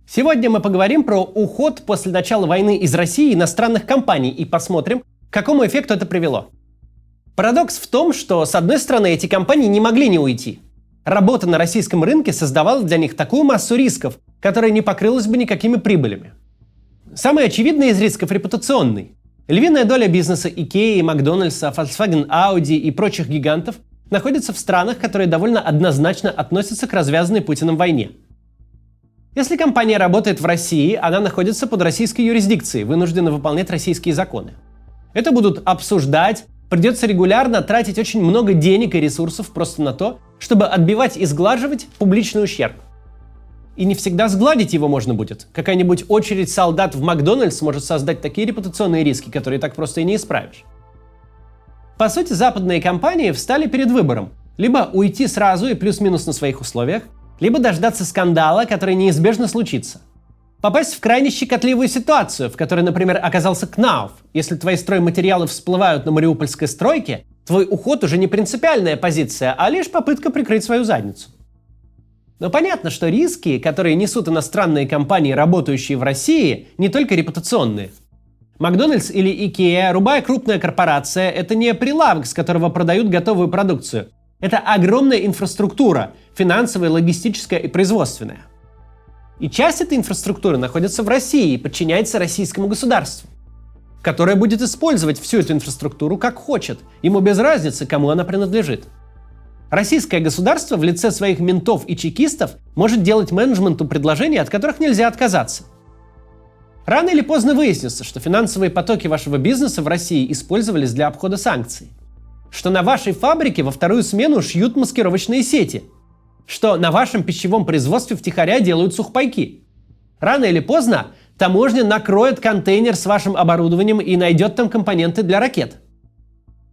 Сегодня мы поговорим про уход после начала войны из России иностранных компаний и посмотрим, к какому эффекту это привело. Парадокс в том, что, с одной стороны, эти компании не могли не уйти. Работа на российском рынке создавала для них такую массу рисков, которая не покрылась бы никакими прибылями. Самый очевидный из рисков – репутационный. Львиная доля бизнеса IKEA, Макдональдса, Volkswagen, Audi и прочих гигантов находится в странах, которые довольно однозначно относятся к развязанной Путиным войне. Если компания работает в России, она находится под российской юрисдикцией, вынуждена выполнять российские законы. Это будут обсуждать, придется регулярно тратить очень много денег и ресурсов просто на то, чтобы отбивать и сглаживать публичный ущерб. И не всегда сгладить его можно будет. Какая-нибудь очередь солдат в Макдональдс может создать такие репутационные риски, которые так просто и не исправишь. По сути, западные компании встали перед выбором: либо уйти сразу и плюс-минус на своих условиях, либо дождаться скандала, который неизбежно случится. Попасть в крайне щекотливую ситуацию, в которой, например, оказался Кнауф. Если твои стройматериалы всплывают на мариупольской стройке, твой уход уже не принципиальная позиция, а лишь попытка прикрыть свою задницу. Но понятно, что риски, которые несут иностранные компании, работающие в России, не только репутационные. Макдональдс или IKEA, любая крупная корпорация – это не прилавок, с которого продают готовую продукцию. Это огромная инфраструктура – финансовая, логистическая и производственная. И часть этой инфраструктуры находится в России и подчиняется российскому государству, которое будет использовать всю эту инфраструктуру как хочет, ему без разницы, кому она принадлежит. Российское государство в лице своих ментов и чекистов может делать менеджменту предложения, от которых нельзя отказаться. Рано или поздно выяснится, что финансовые потоки вашего бизнеса в России использовались для обхода санкций, что на вашей фабрике во вторую смену шьют маскировочные сети, что на вашем пищевом производстве втихаря делают сухпайки. Рано или поздно таможня накроет контейнер с вашим оборудованием и найдет там компоненты для ракет.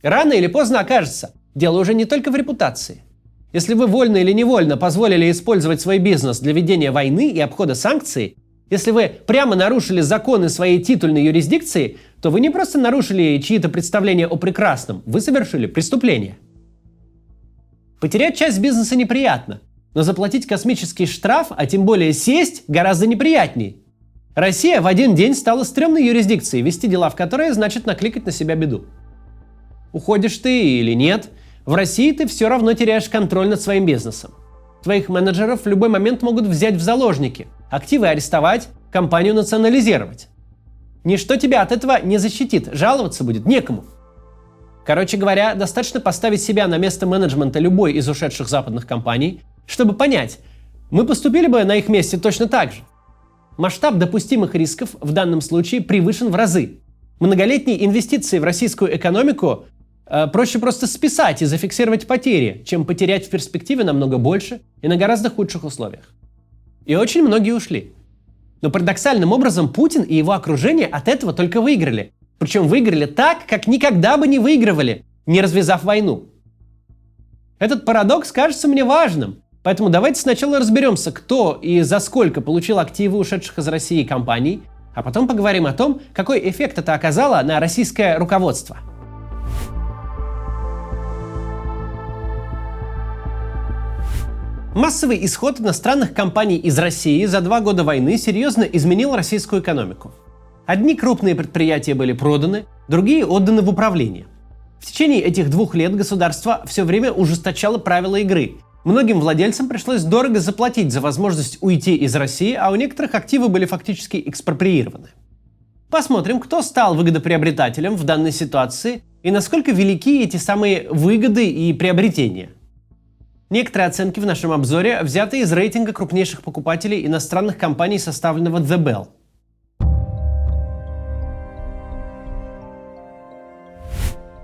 Рано или поздно окажется, дело уже не только в репутации. Если вы вольно или невольно позволили использовать свой бизнес для ведения войны и обхода санкций, если вы прямо нарушили законы своей титульной юрисдикции, то вы не просто нарушили чьи-то представления о прекрасном, вы совершили преступление. Потерять часть бизнеса неприятно, но заплатить космический штраф, а тем более сесть, гораздо неприятнее. Россия в один день стала стрёмной юрисдикцией, вести дела в которой значит накликать на себя беду. Уходишь ты или нет, в России ты все равно теряешь контроль над своим бизнесом. Твоих менеджеров в любой момент могут взять в заложники, активы арестовать, компанию национализировать. Ничто тебя от этого не защитит, жаловаться будет некому. Короче говоря, достаточно поставить себя на место менеджмента любой из ушедших западных компаний, чтобы понять, мы поступили бы на их месте точно так же. Масштаб допустимых рисков в данном случае превышен в разы. Многолетние инвестиции в российскую экономику проще просто списать и зафиксировать потери, чем потерять в перспективе намного больше и на гораздо худших условиях. И очень многие ушли. Но парадоксальным образом Путин и его окружение от этого только выиграли. Причем выиграли так, как никогда бы не выигрывали, не развязав войну. Этот парадокс кажется мне важным, поэтому давайте сначала разберемся, кто и за сколько получил активы ушедших из России компаний, а потом поговорим о том, какой эффект это оказало на российское руководство. Массовый исход иностранных компаний из России за 2 года войны серьезно изменил российскую экономику. Одни крупные предприятия были проданы, другие отданы в управление. В течение этих 2 лет государство все время ужесточало правила игры. Многим владельцам пришлось дорого заплатить за возможность уйти из России, а у некоторых активы были фактически экспроприированы. Посмотрим, кто стал выгодоприобретателем в данной ситуации и насколько велики эти самые выгоды и приобретения. Некоторые оценки в нашем обзоре взяты из рейтинга крупнейших покупателей иностранных компаний, составленного The Bell.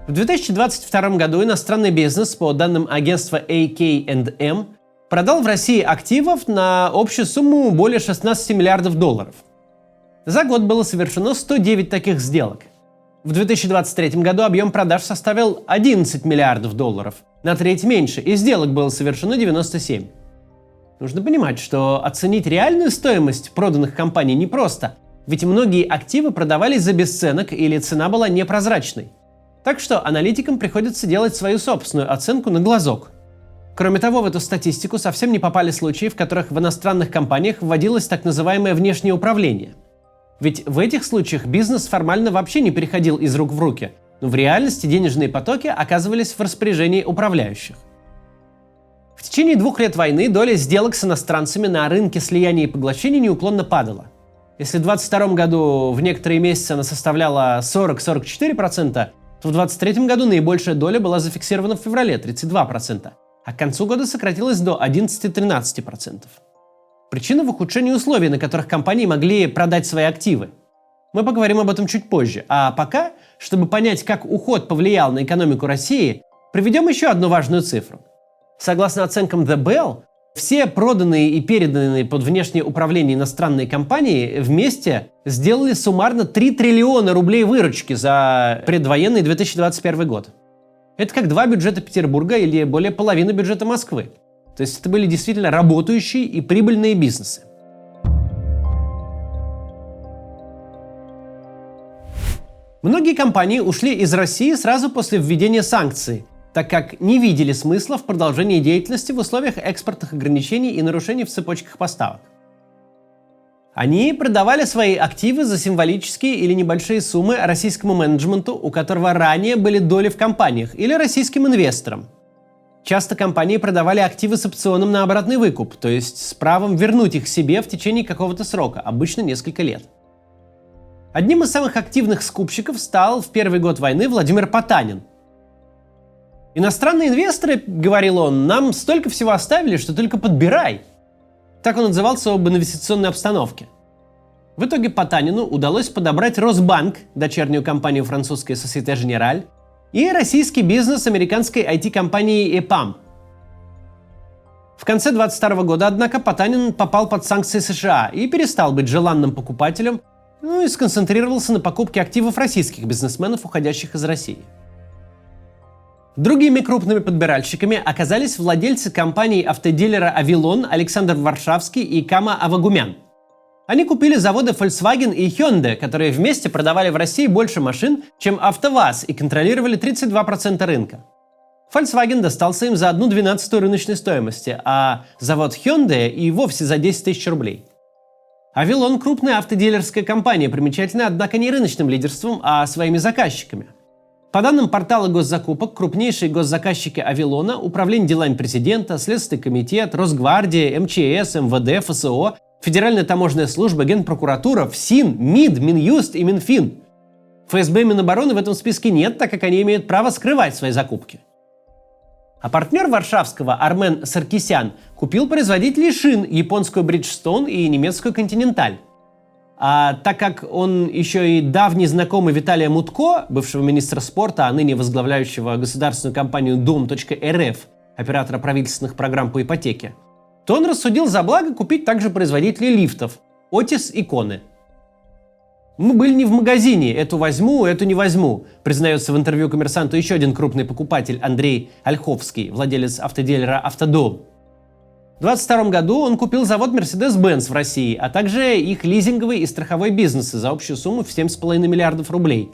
В 2022 году иностранный бизнес, по данным агентства AK&M, продал в России активов на общую сумму более 16 миллиардов долларов. За год было совершено 109 таких сделок. В 2023 году объем продаж составил 11 миллиардов долларов, на треть меньше, и сделок было совершено 97. Нужно понимать, что оценить реальную стоимость проданных компаний непросто, ведь многие активы продавались за бесценок или цена была непрозрачной. Так что аналитикам приходится делать свою собственную оценку на глазок. Кроме того, в эту статистику совсем не попали случаи, в которых в иностранных компаниях вводилось так называемое внешнее управление. Ведь в этих случаях бизнес формально вообще не переходил из рук в руки, но в реальности денежные потоки оказывались в распоряжении управляющих. В течение 2 лет войны доля сделок с иностранцами на рынке слияния и поглощений неуклонно падала. Если в 2022 году в некоторые месяцы она составляла 40-44%, то в 2023 году наибольшая доля была зафиксирована в феврале – 32%, а к концу года сократилась до 11-13%. Причина в ухудшении условий, на которых компании могли продать свои активы. Мы поговорим об этом чуть позже. А пока, чтобы понять, как уход повлиял на экономику России, приведем еще одну важную цифру. Согласно оценкам The Bell, все проданные и переданные под внешнее управление иностранные компании вместе сделали суммарно 3 триллиона рублей выручки за предвоенный 2021 год. Это как 2 бюджета Петербурга или более половины бюджета Москвы. То есть это были действительно работающие и прибыльные бизнесы. Многие компании ушли из России сразу после введения санкций, так как не видели смысла в продолжении деятельности в условиях экспортных ограничений и нарушений в цепочках поставок. Они продавали свои активы за символические или небольшие суммы российскому менеджменту, у которого ранее были доли в компаниях, или российским инвесторам. Часто компании продавали активы с опционом на обратный выкуп, то есть с правом вернуть их себе в течение какого-то срока, обычно несколько лет. Одним из самых активных скупщиков стал в первый год войны Владимир Потанин. «Иностранные инвесторы, — говорил он, — нам столько всего оставили, что только подбирай». Так он отзывался об инвестиционной обстановке. В итоге Потанину удалось подобрать Росбанк, дочернюю компанию французской Société Générale, и российский бизнес американской IT-компании EPAM. В конце 2022 года, однако, Потанин попал под санкции США и перестал быть желанным покупателем, и сконцентрировался на покупке активов российских бизнесменов, уходящих из России. Другими крупными подбиральщиками оказались владельцы компаний автодилера «Авилон» Александр Варшавский и Кама Авагумян. Они купили заводы Volkswagen и Hyundai, которые вместе продавали в России больше машин, чем АвтоВАЗ, и контролировали 32% рынка. Volkswagen достался им за 1/12 рыночной стоимости, а завод Hyundai и вовсе за 10 тысяч рублей. Авилон – крупная автодилерская компания, примечательная, однако, не рыночным лидерством, а своими заказчиками. По данным портала госзакупок, крупнейшие госзаказчики Авилона – Управление делами президента, Следственный комитет, Росгвардия, МЧС, МВД, ФСО, Федеральная таможенная служба, Генпрокуратура, ФСИН, МИД, Минюст и Минфин. ФСБ и Минобороны в этом списке нет, так как они имеют право скрывать свои закупки. А партнер Варшавского, Армен Саркисян, купил производителей шин, японскую Bridgestone и немецкую Continental. А так как он еще и давний знакомый Виталия Мутко, бывшего министра спорта, а ныне возглавляющего государственную компанию Дом.РФ, оператора правительственных программ по ипотеке, то он рассудил за благо купить также производителей лифтов – Otis и Kone. «Мы были не в магазине, эту возьму, эту не возьму», признается в интервью «Коммерсанту» еще один крупный покупатель Андрей Ольховский, владелец автодилера «Автодом». В 2022 году он купил завод Mercedes-Benz в России, а также их лизинговый и страховой бизнесы за общую сумму в 7,5 миллиардов рублей.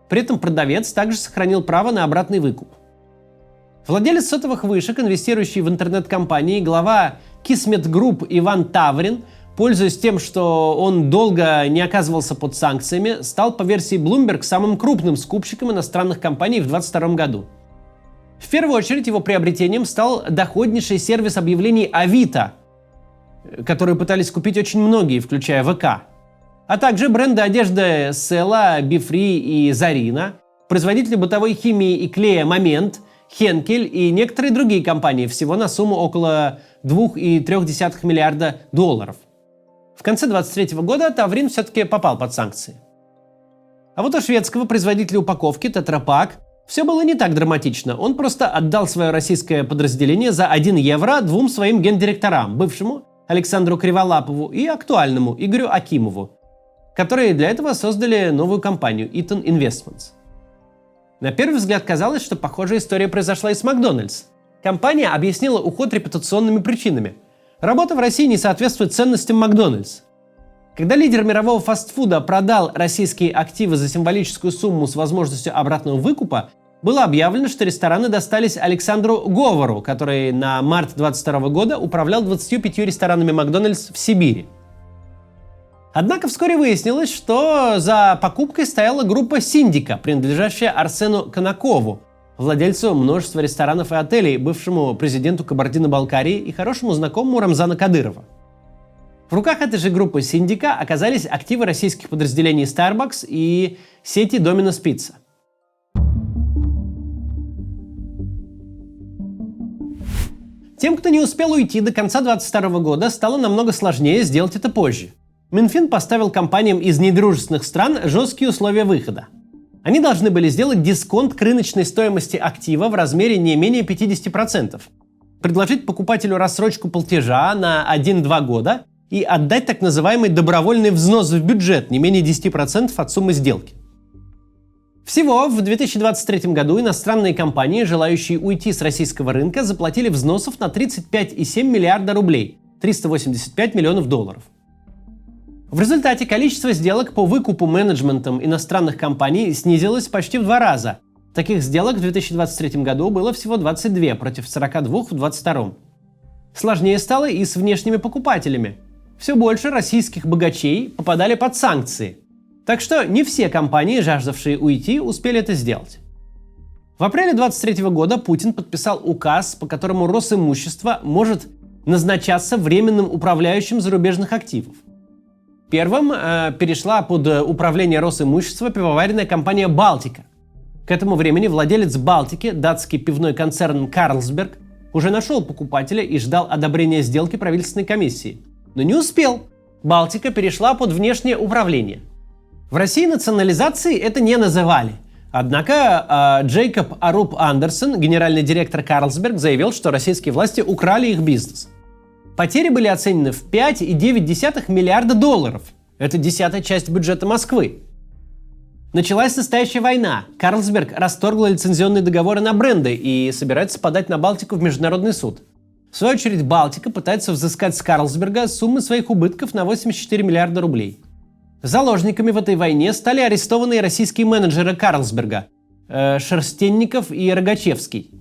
При этом продавец также сохранил право на обратный выкуп. Владелец сотовых вышек, инвестирующий в интернет-компании, глава Kismet Group Иван Таврин, пользуясь тем, что он долго не оказывался под санкциями, стал по версии Bloomberg самым крупным скупщиком иностранных компаний в 2022 году. В первую очередь его приобретением стал доходнейший сервис объявлений Авито, который пытались купить очень многие, включая ВК, а также бренды одежды Села, Бифри и Зарина, производители бытовой химии и клея Момент, Хенкель и некоторые другие компании, всего на сумму около 2,3 миллиарда долларов. В конце 2023 года Таврин все-таки попал под санкции. А вот у шведского производителя упаковки Tetra Pak все было не так драматично. Он просто отдал свое российское подразделение за 1 евро 2 своим гендиректорам, бывшему Александру Криволапову и актуальному Игорю Акимову, которые для этого создали новую компанию Eaton Investments. На первый взгляд казалось, что похожая история произошла и с Макдональдс. Компания объяснила уход репутационными причинами. Работа в России не соответствует ценностям Макдональдс. Когда лидер мирового фастфуда продал российские активы за символическую сумму с возможностью обратного выкупа, было объявлено, что рестораны достались Александру Говору, который на март 2022 года управлял 25 ресторанами Макдональдс в Сибири. Однако вскоре выяснилось, что за покупкой стояла группа Синдика, принадлежащая Арсену Конакову, владельцу множества ресторанов и отелей, бывшему президенту Кабардино-Балкарии и хорошему знакомому Рамзана Кадырова. В руках этой же группы Синдика оказались активы российских подразделений Starbucks и сети Domino's Pizza. Тем, кто не успел уйти до конца 2022 года, стало намного сложнее сделать это позже. Минфин поставил компаниям из недружественных стран жесткие условия выхода. Они должны были сделать дисконт к рыночной стоимости актива в размере не менее 50%, предложить покупателю рассрочку платежа на 1-2 года и отдать так называемый добровольный взнос в бюджет не менее 10% от суммы сделки. Всего в 2023 году иностранные компании, желающие уйти с российского рынка, заплатили взносов на 35,7 миллиарда рублей, 385 миллионов долларов. В результате количество сделок по выкупу менеджментом иностранных компаний снизилось почти в 2 раза. Таких сделок в 2023 году было всего 22 против 42 в 2022. Сложнее стало и с внешними покупателями. Все больше российских богачей попадали под санкции. Так что не все компании, жаждавшие уйти, успели это сделать. В апреле 2023 года Путин подписал указ, по которому Росимущество может назначаться временным управляющим зарубежных активов. Первым перешла под управление Росимущества пивоваренная компания «Балтика». К этому времени владелец «Балтики», датский пивной концерн «Карлсберг», уже нашел покупателя и ждал одобрения сделки правительственной комиссии. Но не успел. «Балтика» перешла под внешнее управление. В России национализацией это не называли. Однако Джейкоб Аруб Андерсон, генеральный директор Карлсберг, заявил, что российские власти украли их бизнес. Потери были оценены в 5,9 миллиарда долларов. Это 10-я часть бюджета Москвы. Началась настоящая война. Карлсберг расторгла лицензионные договоры на бренды и собирается подать на Балтику в международный суд. В свою очередь, Балтика пытается взыскать с Карлсберга суммы своих убытков на 84 миллиарда рублей. Заложниками в этой войне стали арестованные российские менеджеры Карлсберга Шерстенников и Рогачевский.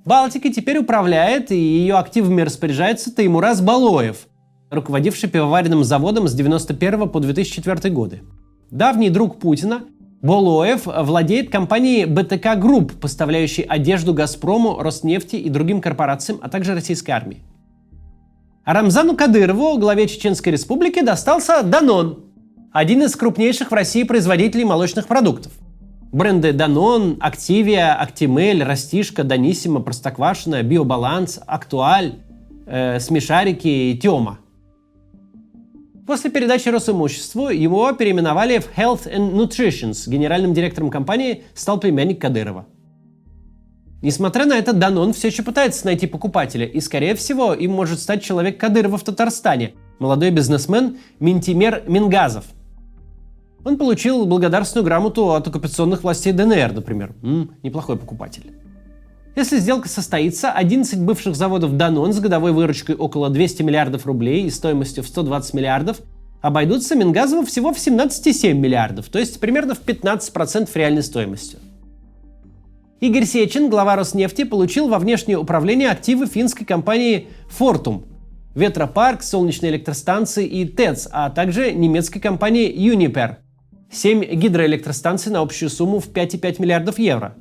Балтикой теперь управляет и ее активами распоряжается Таймураз Балоев, руководивший пивоваренным заводом с 1991 по 2004 годы. Давний друг Путина, Балоев владеет компанией БТК Групп, поставляющей одежду Газпрому, Роснефти и другим корпорациям, а также российской армии. А Рамзану Кадырову, главе Чеченской Республики, достался Данон, один из крупнейших в России производителей молочных продуктов. Бренды Данон, Активия, Актимель, Растишка, Даниссимо, Простоквашино, Биобаланс, Актуаль, Смешарики и Тема. После передачи Росимуществу его переименовали в Health and Nutrition. Генеральным директором компании стал племянник Кадырова. Несмотря на это, Данон все еще пытается найти покупателя, и, скорее всего, им может стать человек Кадырова в Татарстане, молодой бизнесмен Минтимер Мингазов. Он получил благодарственную грамоту от оккупационных властей ДНР, например. Неплохой покупатель. Если сделка состоится, 11 бывших заводов Данон с годовой выручкой около 200 миллиардов рублей и стоимостью в 120 миллиардов обойдутся Мингазову всего в 17,7 миллиардов, то есть примерно в 15% реальной стоимостью. Игорь Сечин, глава Роснефти, получил во внешнее управление активы финской компании Fortum, ветропарк, солнечные электростанции и ТЭЦ, а также немецкой компании Uniper, 7 гидроэлектростанций на общую сумму в 5,5 миллиардов евро.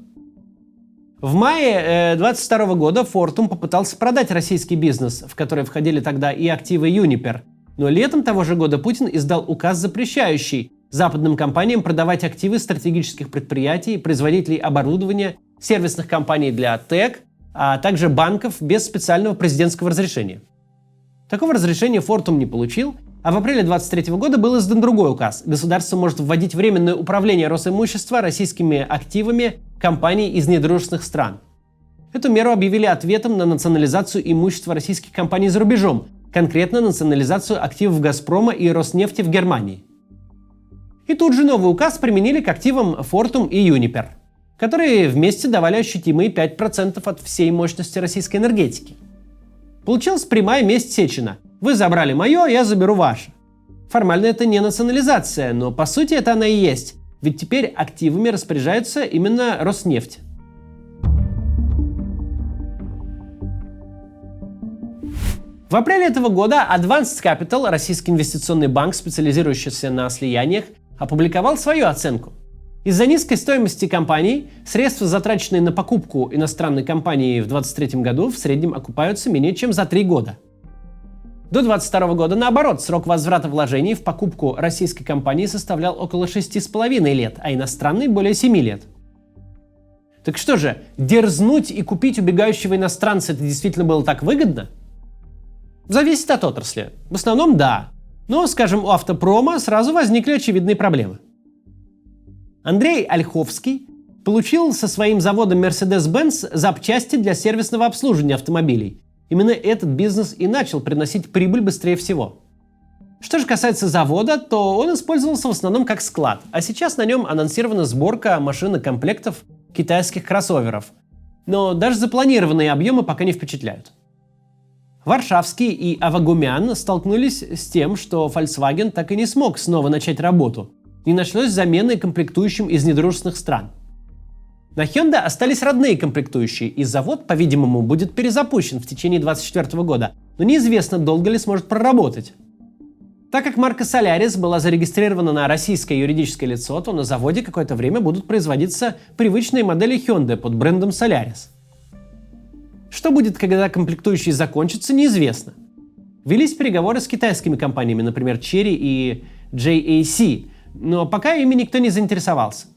В мае 2022 года Fortum попытался продать российский бизнес, в который входили тогда и активы Uniper, но летом того же года Путин издал указ, запрещающий западным компаниям продавать активы стратегических предприятий, производителей оборудования, сервисных компаний для ТЭК, а также банков без специального президентского разрешения. Такого разрешения Fortum не получил, а в апреле 2023 года был издан другой указ. Государство может вводить временное управление Росимущества российскими активами компаний из недружественных стран. Эту меру объявили ответом на национализацию имущества российских компаний за рубежом, конкретно национализацию активов Газпрома и Роснефти в Германии. И тут же новый указ применили к активам Fortum и Uniper, которые вместе давали ощутимые 5% от всей мощности российской энергетики. Получилась прямая месть Сечина. Вы забрали мое, я заберу ваше. Формально это не национализация, но по сути это она и есть. Ведь теперь активами распоряжается именно Роснефть. В апреле этого года Advanced Capital, российский инвестиционный банк, специализирующийся на слияниях, опубликовал свою оценку. Из-за низкой стоимости компаний средства, затраченные на покупку иностранной компании в 2023 году, в среднем окупаются менее чем за 3 года. До 2022 года, наоборот, срок возврата вложений в покупку российской компании составлял около 6,5 лет, а иностранной – более 7 лет. Так что же, дерзнуть и купить убегающего иностранца – это действительно было так выгодно? Зависит от отрасли. В основном да. Но, скажем, у автопрома сразу возникли очевидные проблемы. Андрей Ольховский получил со своим заводом Mercedes-Benz запчасти для сервисного обслуживания автомобилей. Именно этот бизнес и начал приносить прибыль быстрее всего. Что же касается завода, то он использовался в основном как склад, а сейчас на нем анонсирована сборка машин и комплектов китайских кроссоверов. Но даже запланированные объемы пока не впечатляют. Варшавский и Авагумян столкнулись с тем, что Volkswagen так и не смог снова начать работу. Не нашлось замены комплектующим из недружественных стран. На Hyundai остались родные комплектующие, и завод, по-видимому, будет перезапущен в течение 2024 года, но неизвестно, долго ли сможет проработать. Так как марка Solaris была зарегистрирована на российское юридическое лицо, то на заводе какое-то время будут производиться привычные модели Hyundai под брендом Solaris. Что будет, когда комплектующие закончатся, неизвестно. Велись переговоры с китайскими компаниями, например, Chery и JAC, но пока ими никто не заинтересовался.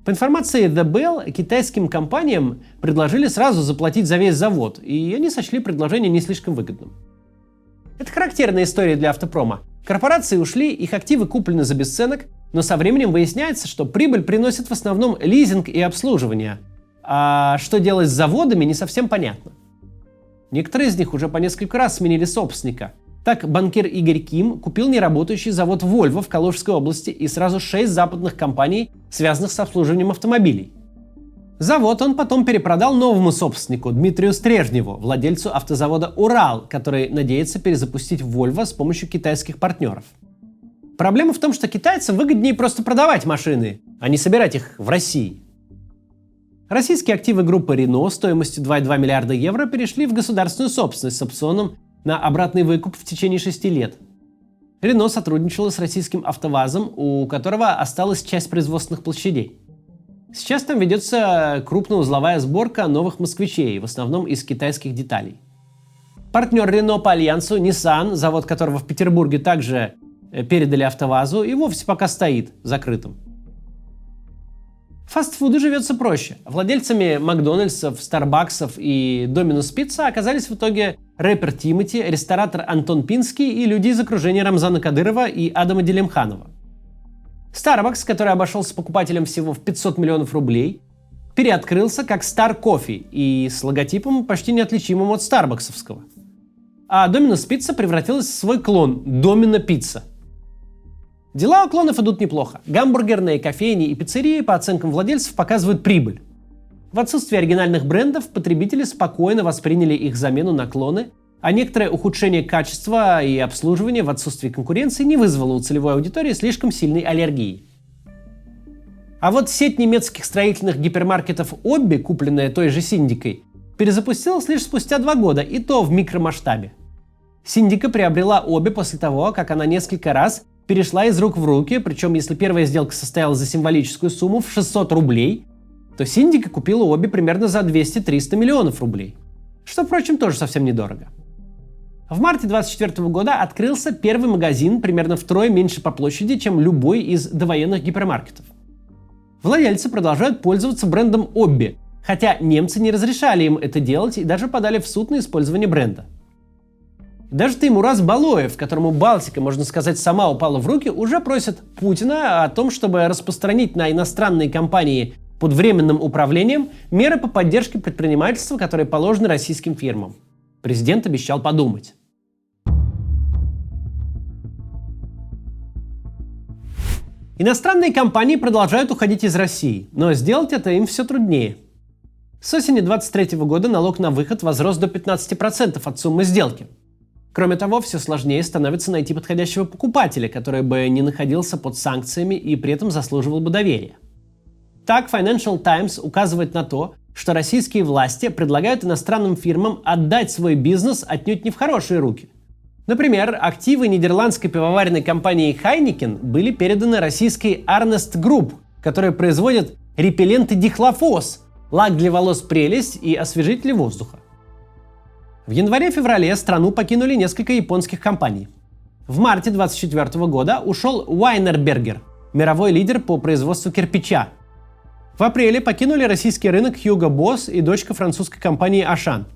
По информации The Bell, китайским компаниям предложили сразу заплатить за весь завод, и они сочли предложение не слишком выгодным. Это характерная история для автопрома. Корпорации ушли, их активы куплены за бесценок, но со временем выясняется, что прибыль приносит в основном лизинг и обслуживание. А что делать с заводами, не совсем понятно. Некоторые из них уже по несколько раз сменили собственника. Так, банкир Игорь Ким купил неработающий завод Volvo в Калужской области и сразу 6 западных компаний, связанных с обслуживанием автомобилей. Завод он потом перепродал новому собственнику, Дмитрию Стрежневу, владельцу автозавода «Урал», который надеется перезапустить Volvo с помощью китайских партнеров. Проблема в том, что китайцам выгоднее просто продавать машины, а не собирать их в России. Российские активы группы Renault стоимостью 2,2 миллиарда евро перешли в государственную собственность с опционом на обратный выкуп в течение 6 лет. Renault сотрудничала с российским АвтоВАЗом, у которого осталась часть производственных площадей. Сейчас там ведется крупноузловая сборка новых москвичей, в основном из китайских деталей. Партнер Renault по альянсу Nissan, завод которого в Петербурге также передали АвтоВАЗу, и вовсе пока стоит закрытым. Фастфуду живется проще. Владельцами Макдональдсов, Старбаксов и Доминос Пицца оказались в итоге рэпер Тимати, ресторатор Антон Пинский и люди из окружения Рамзана Кадырова и Адама Делимханова. Starbucks, который обошелся покупателям всего в 500 миллионов рублей, переоткрылся как Star Coffee и с логотипом почти неотличимым от старбаксовского. А Доминос Пицца превратилась в свой клон Домино Пицца. Дела у клонов идут неплохо. Гамбургерные, кофейни и пиццерии, по оценкам владельцев, показывают прибыль. В отсутствие оригинальных брендов потребители спокойно восприняли их замену на клоны, а некоторое ухудшение качества и обслуживания в отсутствии конкуренции не вызвало у целевой аудитории слишком сильной аллергии. А вот сеть немецких строительных гипермаркетов Обби, купленная той же Синдикой, перезапустилась лишь спустя 2 года, и то в микромасштабе. Синдика приобрела Обби после того, как она несколько раз перешла из рук в руки, причем если первая сделка состоялась за символическую сумму в 600 рублей, то Синдика купила Обби примерно за 200-300 миллионов рублей. Что, впрочем, тоже совсем недорого. В марте 2024 года открылся первый магазин примерно втрое меньше по площади, чем любой из довоенных гипермаркетов. Владельцы продолжают пользоваться брендом Обби, хотя немцы не разрешали им это делать и даже подали в суд на использование бренда. Даже Теймураз Балоев, которому Балтика, можно сказать, сама упала в руки, уже просит Путина о том, чтобы распространить на иностранные компании под временным управлением меры по поддержке предпринимательства, которые положены российским фирмам. Президент обещал подумать. Иностранные компании продолжают уходить из России, но сделать это им все труднее. С осени 2023 года налог на выход возрос до 15% от суммы сделки. Кроме того, все сложнее становится найти подходящего покупателя, который бы не находился под санкциями и при этом заслуживал бы доверия. Так, Financial Times указывает на то, что российские власти предлагают иностранным фирмам отдать свой бизнес отнюдь не в хорошие руки. Например, активы нидерландской пивоваренной компании Heineken были переданы российской Arnest Group, которая производит репелленты дихлофос, лак для волос «Прелесть» и освежители воздуха. В январе-феврале страну покинули несколько японских компаний. В марте 2024 года ушел Wienerberger, мировой лидер по производству кирпича. В апреле покинули российский рынок Hugo Boss и дочка французской компании Auchan.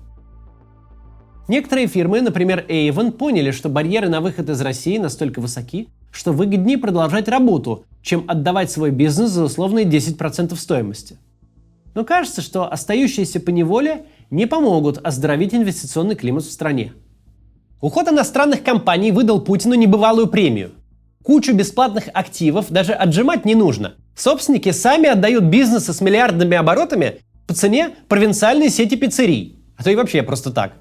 Некоторые фирмы, например Avon, поняли, что барьеры на выход из России настолько высоки, что выгоднее продолжать работу, чем отдавать свой бизнес за условные 10% стоимости. Но кажется, что остающиеся поневоле не помогут оздоровить инвестиционный климат в стране. Уход иностранных компаний выдал Путину небывалую премию. Кучу бесплатных активов даже отжимать не нужно. Собственники сами отдают бизнесы с миллиардными оборотами по цене провинциальной сети пиццерий, а то и вообще просто так.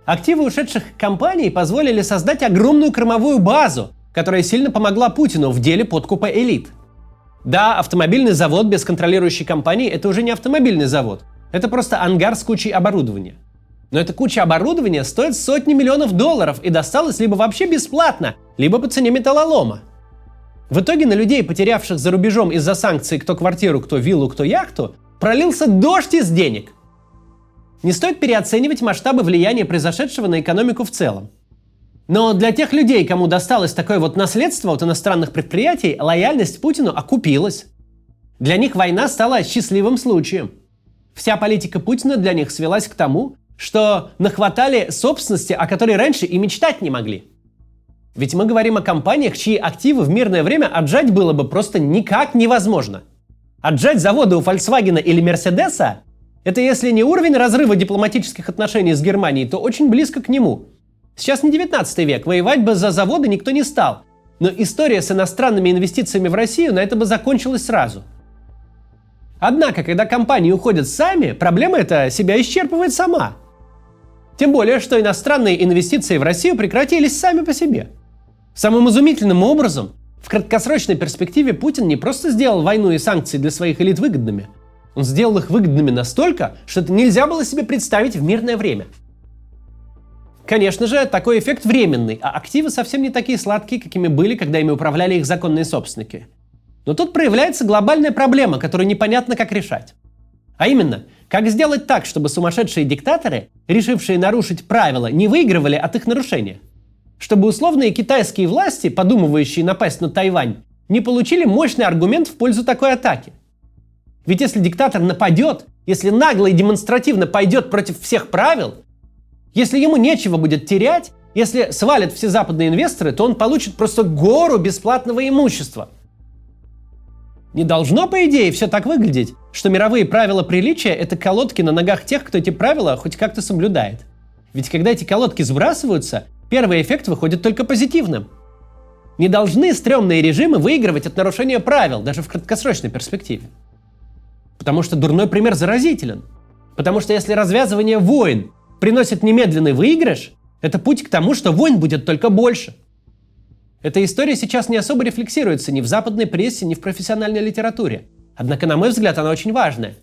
Активы ушедших компаний позволили создать огромную кормовую базу, которая сильно помогла Путину в деле подкупа элит. Да, автомобильный завод без контролирующей компании – это уже не автомобильный завод. Это просто ангар с кучей оборудования. Но эта куча оборудования стоит сотни миллионов долларов и досталась либо вообще бесплатно, либо по цене металлолома. В итоге на людей, потерявших за рубежом из-за санкций кто квартиру, кто виллу, кто яхту, пролился дождь из денег. Не стоит переоценивать масштабы влияния произошедшего на экономику в целом. Но для тех людей, кому досталось такое вот наследство от иностранных предприятий, лояльность Путину окупилась. Для них война стала счастливым случаем. Вся политика Путина для них свелась к тому, что нахватали собственности, о которой раньше и мечтать не могли. Ведь мы говорим о компаниях, чьи активы в мирное время отжать было бы просто никак невозможно. Отжать заводы у Volkswagen или Mercedes – это если не уровень разрыва дипломатических отношений с Германией, то очень близко к нему. Сейчас не 19 век, воевать бы за заводы никто не стал. Но история с иностранными инвестициями в Россию на это бы закончилась сразу. Однако, когда компании уходят сами, проблема эта себя исчерпывает сама. Тем более, что иностранные инвестиции в Россию прекратились сами по себе. Самым изумительным образом, в краткосрочной перспективе Путин не просто сделал войну и санкции для своих элит выгодными, он сделал их выгодными настолько, что это нельзя было себе представить в мирное время. Конечно же, такой эффект временный, а активы совсем не такие сладкие, какими были, когда ими управляли их законные собственники. Но тут проявляется глобальная проблема, которую непонятно как решать. А именно, как сделать так, чтобы сумасшедшие диктаторы, решившие нарушить правила, не выигрывали от их нарушения? Чтобы условные китайские власти, подумывающие напасть на Тайвань, не получили мощный аргумент в пользу такой атаки. Ведь если диктатор нападет, если нагло и демонстративно пойдет против всех правил, если ему нечего будет терять, если свалят все западные инвесторы, то он получит просто гору бесплатного имущества. Не должно, по идее, все так выглядеть, что мировые правила приличия – это колодки на ногах тех, кто эти правила хоть как-то соблюдает. Ведь когда эти колодки сбрасываются, первый эффект выходит только позитивным. Не должны стрёмные режимы выигрывать от нарушения правил, даже в краткосрочной перспективе. Потому что дурной пример заразителен. Потому что если развязывание войн приносит немедленный выигрыш, это путь к тому, что войн будет только больше. Эта история сейчас не особо рефлексируется ни в западной прессе, ни в профессиональной литературе. Однако, на мой взгляд, она очень важная.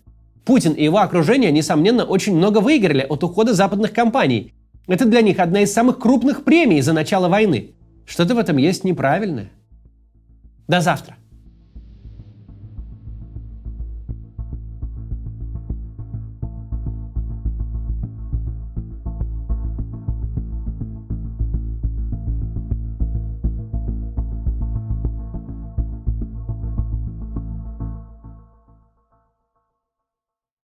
Путин и его окружение, несомненно, очень много выиграли от ухода западных компаний. Это для них одна из самых крупных премий за начало войны. Что-то в этом есть неправильное. До завтра.